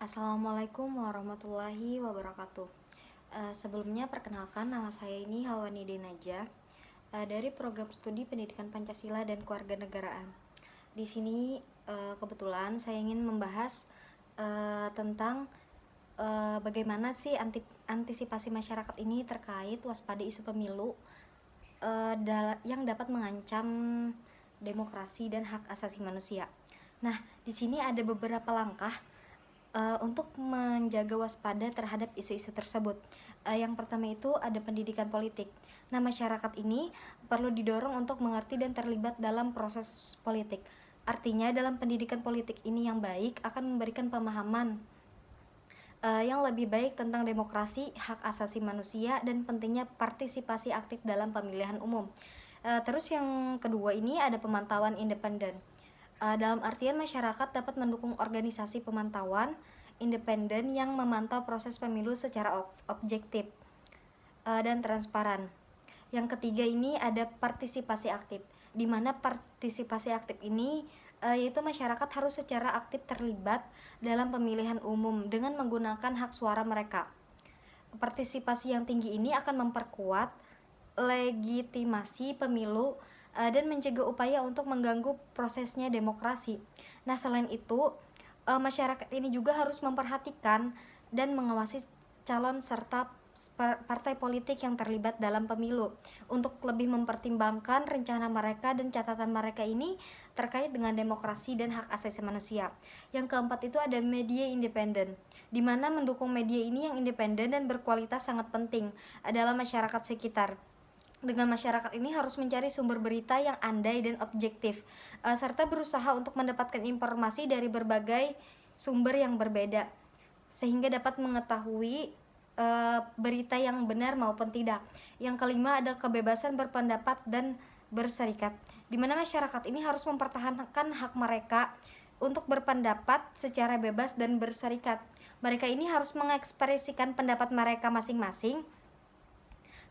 Assalamualaikum warahmatullahi wabarakatuh. Sebelumnya perkenalkan, nama saya ini Halwani Denaja dari program studi Pendidikan Pancasila dan Kewarganegaraan. Di sini kebetulan saya ingin membahas tentang bagaimana sih antisipasi masyarakat ini terkait waspada isu pemilu yang dapat mengancam demokrasi dan hak asasi manusia. Nah, di sini ada beberapa langkah untuk menjaga waspada terhadap isu-isu tersebut. Yang pertama itu ada pendidikan politik. Nah, masyarakat ini perlu didorong untuk mengerti dan terlibat dalam proses politik. Artinya, dalam pendidikan politik ini yang baik akan memberikan pemahaman yang lebih baik tentang demokrasi, hak asasi manusia, dan pentingnya partisipasi aktif dalam pemilihan umum. Terus yang kedua ini ada pemantauan independen. Dalam artian masyarakat dapat mendukung organisasi pemantauan independen yang memantau proses pemilu secara objektif dan transparan. Yang ketiga ini ada partisipasi aktif, di mana partisipasi aktif ini yaitu masyarakat harus secara aktif terlibat dalam pemilihan umum dengan menggunakan hak suara mereka. Partisipasi yang tinggi ini akan memperkuat legitimasi pemilu dan mencegah upaya untuk mengganggu prosesnya demokrasi. Nah, selain itu, masyarakat ini juga harus memperhatikan dan mengawasi calon serta partai politik yang terlibat dalam pemilu untuk lebih mempertimbangkan rencana mereka dan catatan mereka ini terkait dengan demokrasi dan hak asasi manusia. Yang keempat itu ada media independen, di mana mendukung media ini yang independen dan berkualitas sangat penting adalah masyarakat sekitar. Dengan masyarakat ini harus mencari sumber berita yang andai dan objektif, serta berusaha untuk mendapatkan informasi dari berbagai sumber yang berbeda, sehingga dapat mengetahui berita yang benar maupun tidak. Yang kelima ada kebebasan berpendapat dan berserikat, di mana masyarakat ini harus mempertahankan hak mereka untuk berpendapat secara bebas dan berserikat. Mereka ini harus mengekspresikan pendapat mereka masing-masing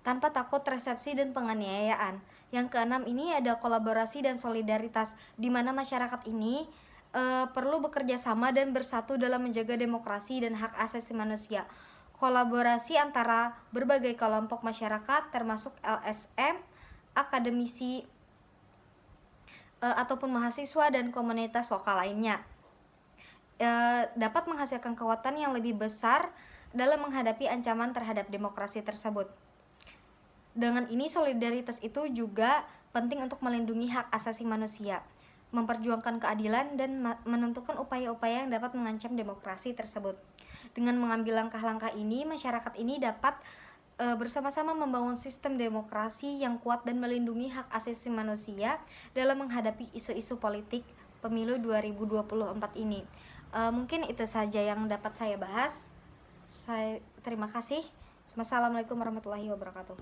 tanpa takut resepsi dan penganiayaan. Yang keenam ini ada kolaborasi dan solidaritas, di mana masyarakat ini perlu bekerja sama dan bersatu dalam menjaga demokrasi dan hak asasi manusia. Kolaborasi antara berbagai kelompok masyarakat termasuk LSM, akademisi ataupun mahasiswa dan komunitas lokal lainnya dapat menghasilkan kekuatan yang lebih besar dalam menghadapi ancaman terhadap demokrasi tersebut. Dengan ini solidaritas itu juga penting untuk melindungi hak asasi manusia, memperjuangkan keadilan dan menentukan upaya-upaya yang dapat mengancam demokrasi tersebut. Dengan mengambil langkah-langkah ini, masyarakat ini dapat bersama-sama membangun sistem demokrasi yang kuat dan melindungi hak asasi manusia dalam menghadapi isu-isu politik pemilu 2024 ini. Mungkin itu saja yang dapat saya bahas. Terima kasih. Wassalamualaikum warahmatullahi wabarakatuh.